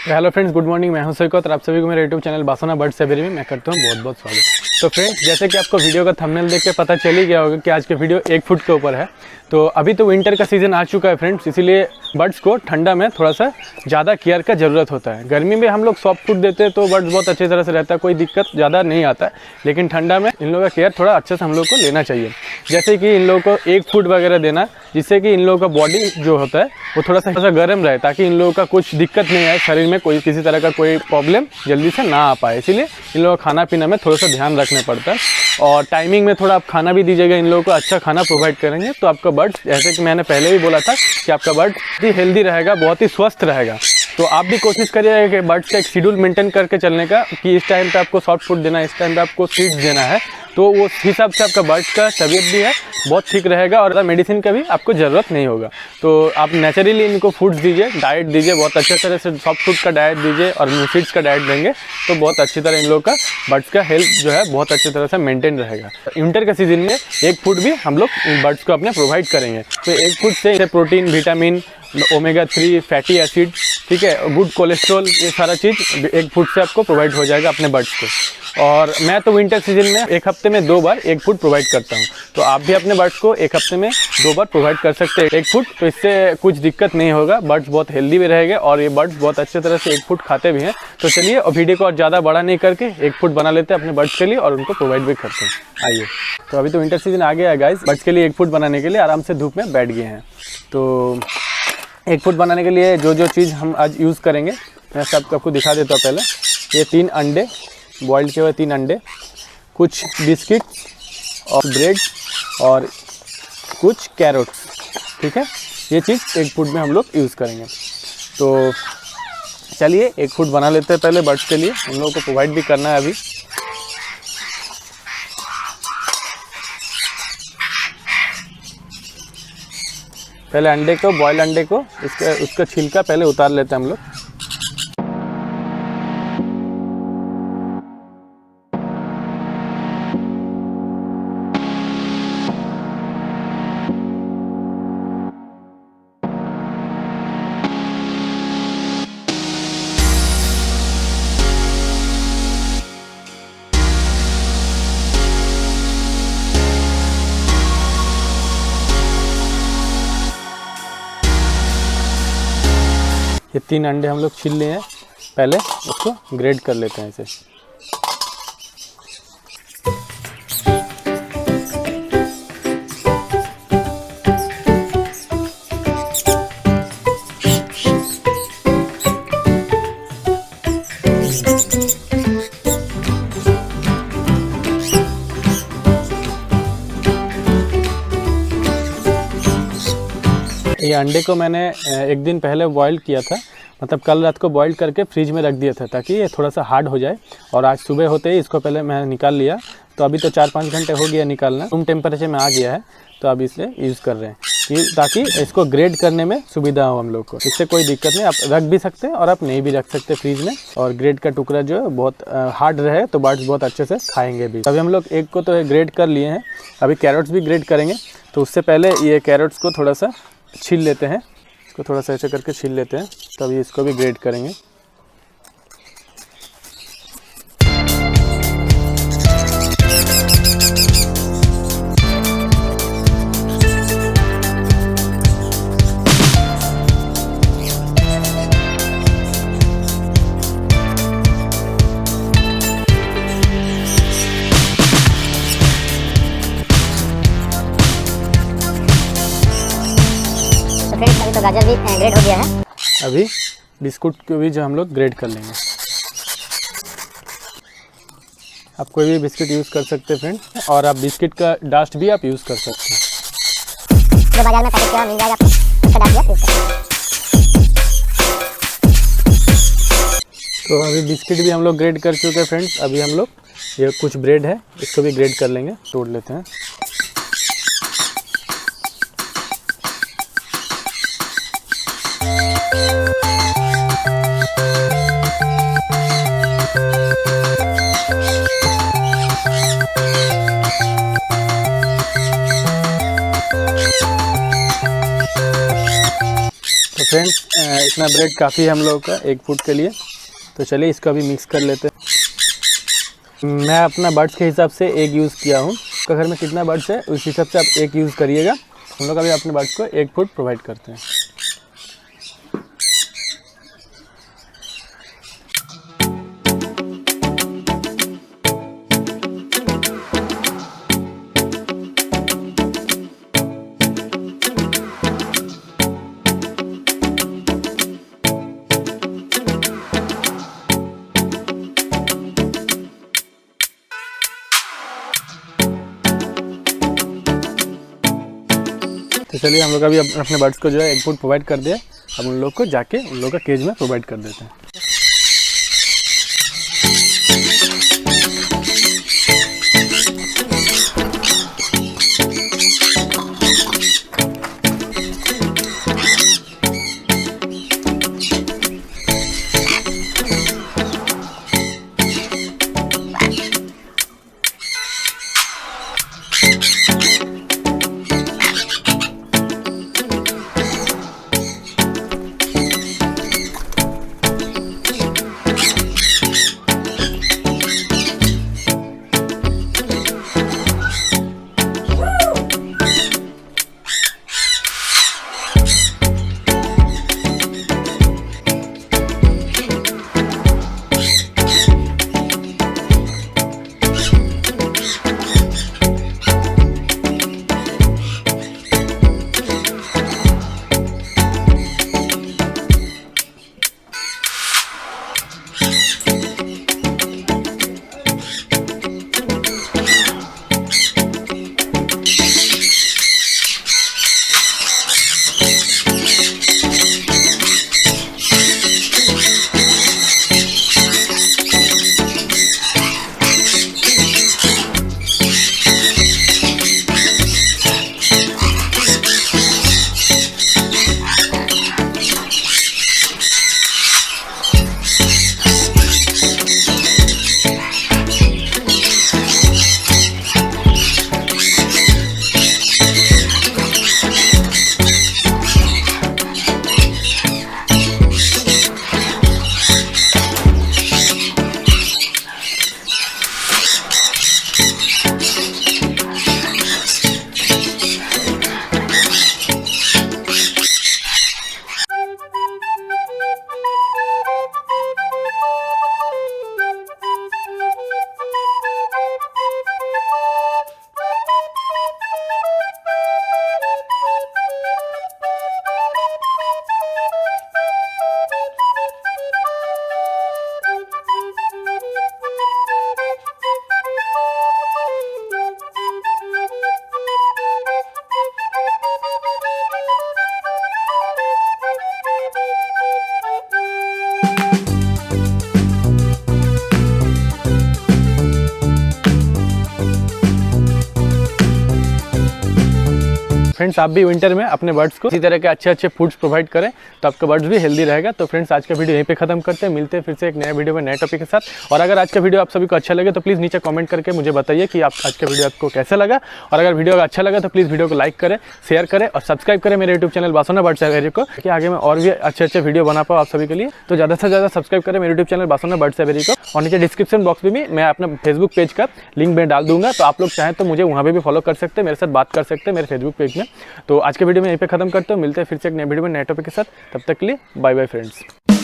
Hello friends, good morning. मैं हूं सैकत और आप सभी को मेरे यूट्यूब चैनल बासोना बर्ड से अवियरी में मैं करता हूं बहुत बहुत स्वागत। तो फ्रेंड्स, जैसे कि आपको वीडियो का थंबनेल देख के पता चल ही गया होगा कि आज के वीडियो 1 फुट के ऊपर है। तो अभी तो विंटर का सीज़न आ चुका है फ्रेंड्स, इसीलिए बर्ड्स को ठंडा में थोड़ा सा ज़्यादा केयर का ज़रूरत होता है। गर्मी में हम लोग सॉफ्ट फूड देते हैं तो बर्ड्स बहुत अच्छी तरह से रहता है, कोई दिक्कत ज़्यादा नहीं आता है। लेकिन ठंडा में इन लोगों का केयर थोड़ा अच्छे से हम लोग को लेना चाहिए। जैसे कि इन लोगों को 1 फूड वगैरह देना, जिससे कि इन लोगों का बॉडी जो होता है वो थोड़ा सा गर्म रहे, ताकि इन लोगों का कुछ दिक्कत नहीं आए, शरीर में कोई किसी तरह का कोई प्रॉब्लम जल्दी से ना आ पाए। इसीलिए इन लोगों का खाना पीना में थोड़ा सा ध्यान रखना पड़ता है और टाइमिंग में थोड़ा आप खाना भी दीजिएगा। इन लोगों को अच्छा खाना प्रोवाइड करेंगे तो आपका बर्ड, जैसे कि मैंने पहले भी बोला था कि आपका बर्ड बहुत ही हेल्दी रहेगा, बहुत ही स्वस्थ रहेगा। तो आप भी कोशिश करिएगा कि बर्ड्स का एक शेड्यूल मेंटेन करके चलने का, कि इस टाइम पे आपको सॉफ्ट फूड देना है, इस टाइम पे आपको सीड्स देना है। तो वो हिसाब से आपका बर्ड्स का तबीयत भी है बहुत ठीक रहेगा और मेडिसिन का भी आपको ज़रूरत नहीं होगा। तो आप नेचुरली इनको फूड्स दीजिए, डाइट दीजिए, बहुत अच्छे तरह से सॉफ्ट फूड का डाइट दीजिए और सीड्स का डाइट देंगे तो बहुत अच्छी तरह इन लोग का बर्ड्स का हेल्थ जो है बहुत अच्छी तरह से मेंटेन रहेगा। विंटर के सीजन में 1 फूड भी हम लोग बर्ड्स को अपने प्रोवाइड करेंगे। तो 1 फूड से protein, vitamin, omega 3 fatty acid, ठीक है, गुड कोलेस्ट्रॉल, ये सारा चीज़ 1 फूड से आपको प्रोवाइड हो जाएगा अपने बर्ड्स को। और मैं तो विंटर सीजन में 1 हफ्ते में 2 बार 1 फूड प्रोवाइड करता हूँ। तो आप भी अपने बर्ड्स को 1 हफ्ते में 2 बार प्रोवाइड कर सकते हैं 1 फूड। तो इससे कुछ दिक्कत नहीं होगा, बर्ड्स बहुत हेल्दी भी रहेंगे और ये बर्ड्स बहुत अच्छे तरह से 1 फूड खाते भी हैं। तो चलिए और वीडियो को और ज़्यादा बड़ा नहीं करके 1 फूड बना लेते हैं अपने बर्ड्स के लिए और उनको प्रोवाइड भी करते हैं। आइए, तो अभी तो विंटर सीजन आ गया है गाइस, बर्ड्स के लिए 1 फूड बनाने के लिए आराम से धूप में बैठ गए हैं। तो 1 फूड बनाने के लिए जो जो चीज़ हम आज यूज़ करेंगे मैं सब आपको दिखा देता हूँ। पहले ये 3 अंडे, बॉइल्ड किए हुए 3 अंडे, कुछ बिस्किट और ब्रेड और कुछ कैरोट, ठीक है। ये चीज़ 1 फूड में हम लोग यूज़ करेंगे। तो चलिए 1 फूड बना लेते हैं पहले बर्ड्स के लिए, उन लोगों को प्रोवाइड भी करना है अभी। पहले अंडे को, बॉयल अंडे को, उसका छिलका पहले उतार लेते हैं हम लोग। ये 3 अंडे हम लोग छील लिए हैं, पहले उसको ग्रेड कर लेते हैं ऐसे। ये अंडे को मैंने 1 दिन पहले बॉईल किया था, मतलब कल रात को बॉईल करके फ्रिज में रख दिया था ताकि ये थोड़ा सा हार्ड हो जाए। और आज सुबह होते ही इसको पहले मैं निकाल लिया। तो अभी तो 4-5 घंटे हो गया निकालना, रूम टेम्परेचर में आ गया है। तो अब इसे यूज़ कर रहे हैं कि ताकि इसको ग्रेड करने में सुविधा हो हम लोग को। इससे कोई दिक्कत नहीं, आप रख भी सकते हैं और आप नहीं भी रख सकते फ्रिज में। और ग्रेड का टुकड़ा जो है बहुत हार्ड रहे तो बर्ड्स बहुत अच्छे से खाएंगे भी। अभी हम लोग एक को तो ग्रेड कर लिए हैं, अभी कैरोट्स भी ग्रेड करेंगे। तो उससे पहले ये कैरोट्स को थोड़ा सा छील लेते हैं, इसको थोड़ा सा ऐसे करके छील लेते हैं, तभी इसको भी ग्रेड करेंगे। फ्रेंड्स, अभी तो गाजर भी ग्रेड हो गया है। अभी बिस्कुट को भी जो हम लोग ग्रेड कर लेंगे। आप कोई भी बिस्किट यूज़ कर सकते हैं फ्रेंड, और आप बिस्किट का डस्ट भी आप यूज़ कर सकते हैं। जो बाजार में पैकेट मिल जाएगा आपको, उसका डस्ट भी आप यूज़ कर सकते हैं। तो अभी बिस्किट भी हम लोग ग्रेड कर चुके हैं फ्रेंड्स। अभी हम लोग ये कुछ ब्रेड है, इसको भी ग्रेड कर लेंगे, तोड़ लेते हैं। तो फ्रेंड्स इतना ब्रेड काफ़ी है हम लोगों का 1 फुट के लिए। तो चलिए इसको अभी मिक्स कर लेते हैं। मैं अपना बर्ड्स के हिसाब से एग यूज़ किया हूँ। तो घर में कितना बर्ड्स है उस हिसाब से आप 1 यूज़ करिएगा। हम लोग अभी अपने बर्ड्स को 1 फुट प्रोवाइड करते हैं। तो चलिए हम लोग अभी अपने बर्ड्स को जो है 1 फुट प्रोवाइड कर दिया। अब उन लोग को जाके उन लोग का केज में प्रोवाइड कर देते हैं। फ्रेंड्स आप भी विंटर में अपने बर्ड्स को इसी तरह के अच्छे अच्छे फूड्स प्रोवाइड करें तो आपका बर्ड्स भी हेल्दी रहेगा। तो फ्रेंड्स आज का वीडियो यहीं पे खत्म करते हैं, मिलते हैं फिर से एक नया वीडियो में नए टॉपिक के साथ। और अगर आज का वीडियो आप सभी को अच्छा लगे तो प्लीज़ नीचे कमेंट करके मुझे बताइए कि आप आज का वीडियो आपको कैसा लगा। और अगर वीडियो अच्छा लगा तो प्लीज़ वीडियो को लाइक करें, शेयर करें और सब्सक्राइब करें मेरे YouTube channel Basona birds aviary को, कि आगे मैं और भी अच्छे अच्छे वीडियो बना पाऊँ आप सभी के लिए। तो ज़्यादा से ज़्यादा सब्सक्राइब करें मेरे YouTube channel Basona birds aviary को। और नीचे डिस्क्रिप्शन बॉक्स में भी मैं अपना फेसबुक पेज का लिंक में डाल दूंगा, तो आप लोग चाहें तो मुझे वहाँ पे भी फॉलो कर सकते हैं, मेरे साथ बात कर सकते हैं मेरे फेसबुक पेज में। तो आज के वीडियो में यहीं पे खत्म करते हो, मिलते हैं फिर से एक नए वीडियो में नए टॉपिक के साथ। तब तक के लिए बाय बाय फ्रेंड्स।